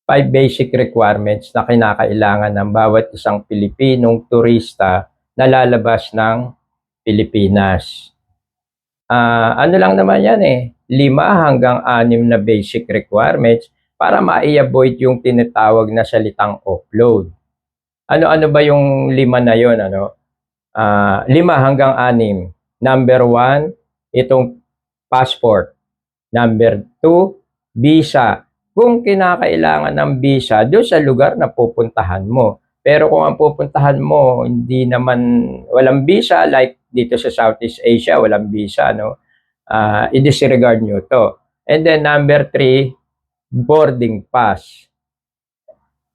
5 basic requirements na kinakailangan ng bawat isang Pilipinong turista na lalabas ng Pilipinas. Ano lang naman yan 5 hanggang 6 na basic requirements para ma-i-avoid yung tinatawag na salitang offload. Ano-ano ba yung 5 na yon, 5 hanggang 6. Number 1, itong passport. Number 2, visa. Kung kinakailangan ng visa doon sa lugar na pupuntahan mo. Pero kung ang pupuntahan mo hindi naman walang visa, like dito sa Southeast Asia, walang visa, i-disregard nyo to. And then number 3, boarding pass.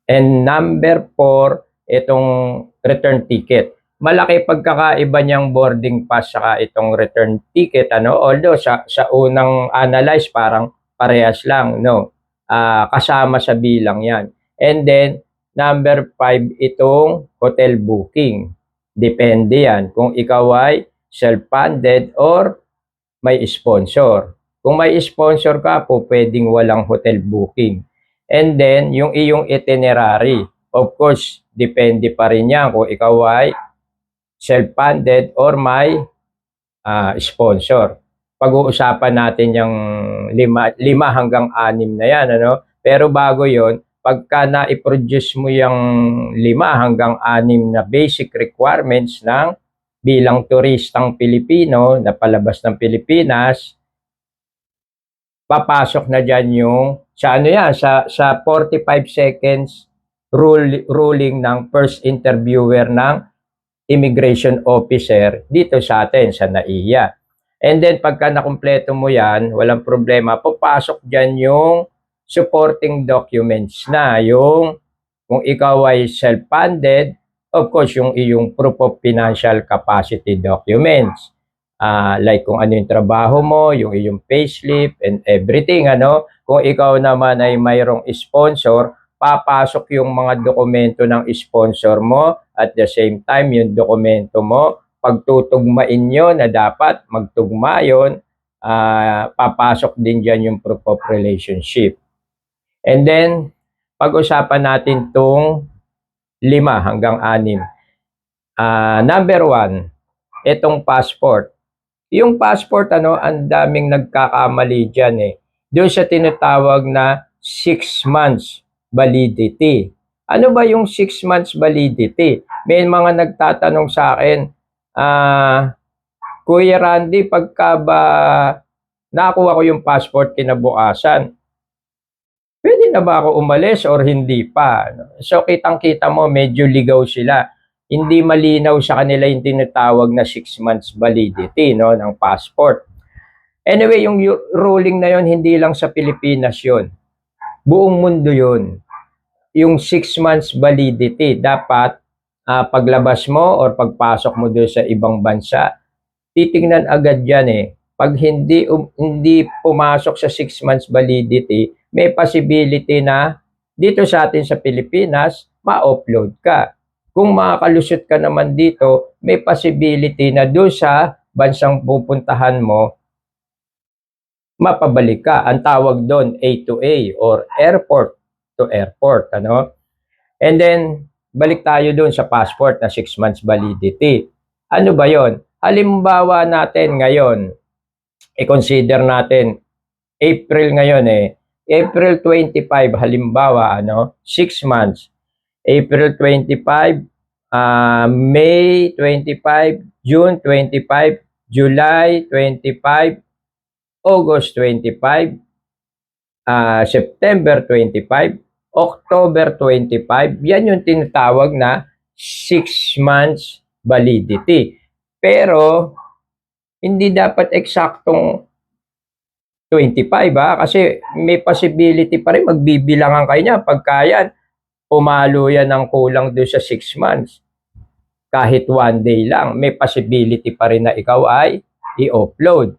And number 4, itong return ticket. Malaki pagkakaiba niyang boarding pass saka itong return ticket, although sa unang analyze parang parehas lang, kasama sa bilang yan. And then number 5, itong hotel booking. Depende yan kung ikaw ay self-funded or may sponsor. Kung may sponsor ka po, pwedeng walang hotel booking. And then yung iyong itinerary, of course, depende pa rin yan kung ikaw ay self-funded or may sponsor. Pag-uusapan natin yung 5 hanggang 6 na yan, Pero bago yon, pagka na-produce mo yung 5 hanggang 6 na basic requirements ng bilang turistang Pilipino na palabas ng Pilipinas, papasok na dyan yung sa sa 45 seconds ruling ng first interviewer ng immigration officer dito sa atin sa NAIA. And then pagka nakumpleto mo yan, walang problema, papasok dyan yung supporting documents na yung kung ikaw ay self-funded, of course, yung iyong proof of financial capacity documents. Like kung ano yung trabaho mo, yung iyong payslip and everything, Kung ikaw naman ay mayroong sponsor, papasok yung mga dokumento ng sponsor mo at the same time yung dokumento mo, pagtutugmain nyo na dapat magtugma yun, papasok din dyan yung proof of relationship. And then, pag-usapan natin tong 5 hanggang 6. Number 1, itong passport. Yung passport, ang daming nagkakamali dyan Doon sa tinatawag na 6 months validity. Ano ba yung 6 months validity? May mga nagtatanong sa akin, Kuya Randy, pagka ba nakuha ko yung passport kinabukasan, pwede na ba ako umalis or hindi pa? So kitang-kita mo, medyo ligaw sila. Hindi malinaw sa kanila yung tinatawag na 6 months validity ng passport. Anyway, yung ruling na yon hindi lang sa Pilipinas yon. Buong mundo yon. Yung 6 months validity, dapat paglabas mo or pagpasok mo doon sa ibang bansa, titingnan agad yan Pag hindi pumasok sa 6 months validity, may possibility na dito sa atin sa Pilipinas, ma-upload ka. Kung makakalusot ka naman dito, may possibility na doon sa bansang pupuntahan mo, mapabalik ka. Ang tawag doon, A to A or airport to airport. And then, balik tayo doon sa passport na 6 months validity. Ano ba yon? Halimbawa natin ngayon, i-consider natin, April ngayon April 25, halimbawa, 6 months. April 25, May 25, June 25, July 25, August 25, September 25, October 25, yan yung tinatawag na 6 months validity. Pero, hindi dapat eksaktong 25 kasi may possibility pa rin magbibilangan kayo niya pagka yan, pumalo yan ng kulang doon sa 6 months. Kahit 1 day lang, may possibility pa rin na ikaw ay i-upload.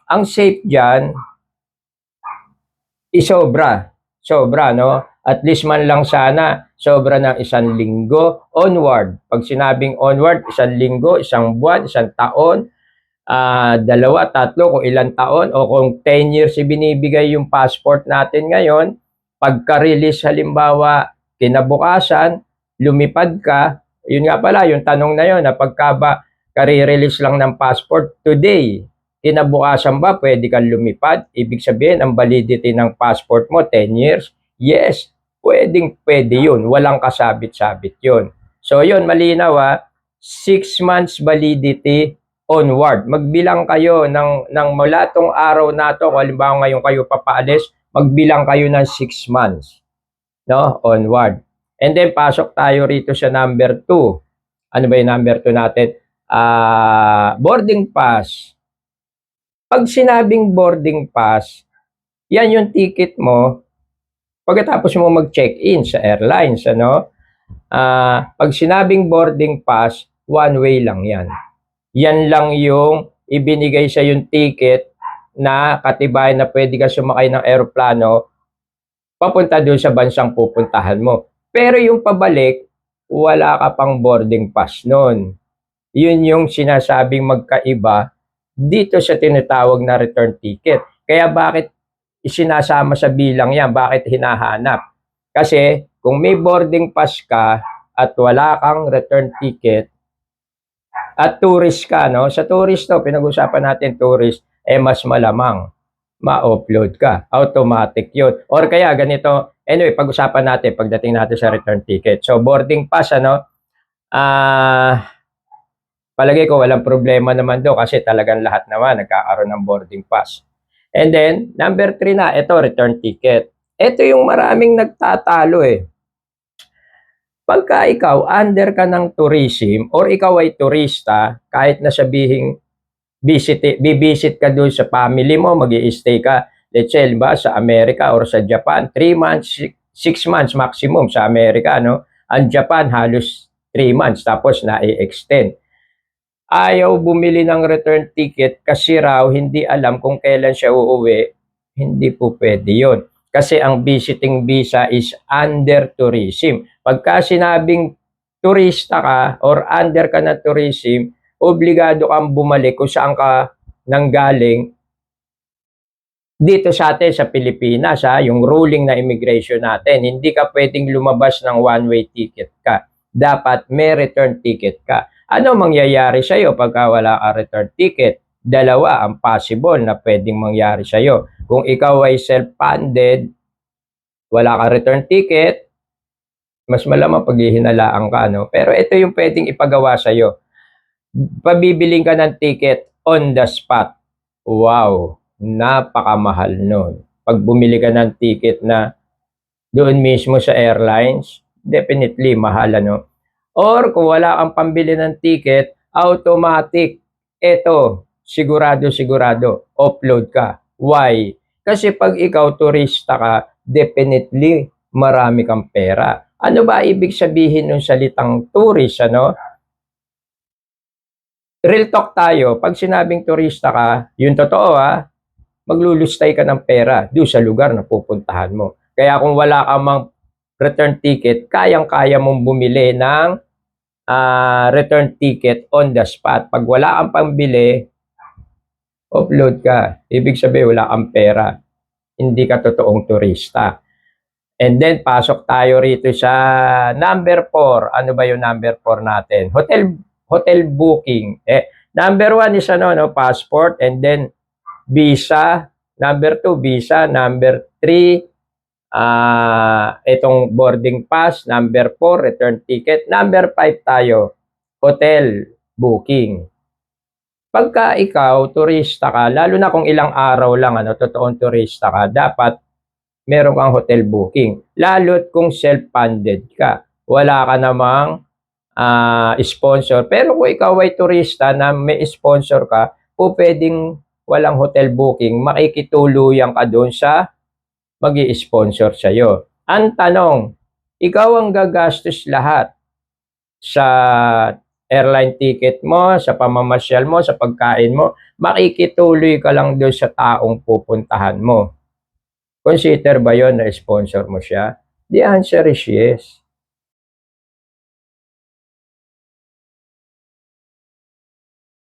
Ang safe dyan, sobra, At least man lang sana, sobra ng 1 linggo onward. Pag sinabing onward, 1 linggo, 1 buwan, 1 taon, 2, 3, kung ilang taon, o kung 10 years ibinibigay yung passport natin ngayon, Pagka-release halimbawa, kinabukasan, lumipad ka, yun nga pala, yung tanong na yun, na pagka ba kare-release lang ng passport today, kinabukasan ba pwede kang lumipad? Ibig sabihin, ang validity ng passport mo, 10 years? Yes, pwede yun. Walang kasabit-sabit yun. So yun, malinaw 6 months validity onward. Magbilang kayo ng mula tong araw na to, halimbawa ngayon kayo papaalis, magbilang kayo ng 6 months, no? Onward. And then pasok tayo rito sa number 2. Ano ba yung number 2 natin? Boarding pass. Pag sinabing boarding pass, yan yung ticket mo pagkatapos mo mag-check-in sa airlines, ano? Pag sinabing boarding pass, one way lang yan. Yan lang yung ibinigay sa yung ticket na katibayan na pwede ka sumakay ng eroplano papunta doon sa bansang pupuntahan mo. Pero yung pabalik, wala ka pang boarding pass noon. Yun yung sinasabing magkaiba dito sa tinatawag na return ticket. Kaya bakit isinasama sa bilang yan? Bakit hinahanap? Kasi kung may boarding pass ka at wala kang return ticket at tourist ka, no? Sa tourist to, pinag-usapan natin tourist, mas malamang ma-upload ka. Automatic yun. Or kaya ganito, anyway, pag-usapan natin pagdating natin sa return ticket. So boarding pass, ano? Palagay ko walang problema naman do kasi talagang lahat naman nagkakaroon ng boarding pass. And then, number 3 na, ito, return ticket. Ito yung maraming nagtatalo Pagka ikaw, under ka ng tourism or ikaw ay turista, kahit na sabihing bibisit ka doon sa family mo, mag-i-stay ka, let's say, ba, sa Amerika or sa Japan, 3 months, 6 months maximum sa Amerika, no? Ang Japan, halos 3 months, tapos na-extend. Ayaw bumili ng return ticket kasi raw hindi alam kung kailan siya uuwi, hindi po pwede yun. Kasi ang visiting visa is under tourism. Pagka sinabing turista ka or under ka na tourism, obligado kang bumalik kung saan ka nanggaling dito sa atin sa Pilipinas, yung ruling na immigration natin. Hindi ka pwedeng lumabas ng one-way ticket ka. Dapat may return ticket ka. Ano mangyayari sa'yo pagka wala ka return ticket? Dalawa ang possible na pwedeng mangyari sa'yo. Kung ikaw ay self-funded, wala ka return ticket, mas malamang paghihinalaan ka, no? Pero ito yung pwedeng ipagawa sa'yo. Pabibiling ka ng ticket on the spot. Wow, napakamahal nun. Pag bumili ka ng ticket na doon mismo sa airlines, definitely mahal, ano? Or kung wala kang pambili ng ticket, automatic, eto, sigurado, upload ka. Why? Kasi pag ikaw turista ka, definitely marami kang pera. Ano ba ibig sabihin ng salitang tourist, ano? Real talk tayo, pag sinabing turista ka, yung totoo maglulustay ka ng pera doon sa lugar na pupuntahan mo. Kaya kung wala ka mang return ticket, kayang-kaya mong bumili ng return ticket on the spot. Pag wala kang pambili, upload ka. Ibig sabihin, wala kang pera. Hindi ka totoong turista. And then, pasok tayo rito sa number 4. Ano ba yung number 4 natin? Hotel booking. Number 1 is passport, and then visa. Number 2, visa. Number 3, itong boarding pass. Number 4, return ticket. Number 5 tayo, hotel booking. Pagka ikaw, turista ka, lalo na kung ilang araw lang, totoong turista ka, dapat meron kang hotel booking. Lalo't kung self-funded ka. Wala ka namang sponsor. Pero kung ikaw ay turista na may sponsor ka, pwedeng walang hotel booking, makikituluyan ka doon sa mag-i-sponsor sa'yo. Ang tanong, ikaw ang gagastos lahat sa airline ticket mo, sa pamamasyal mo, sa pagkain mo, makikituloy ka lang doon sa taong pupuntahan mo. Consider ba yon na sponsor mo siya? The answer is yes.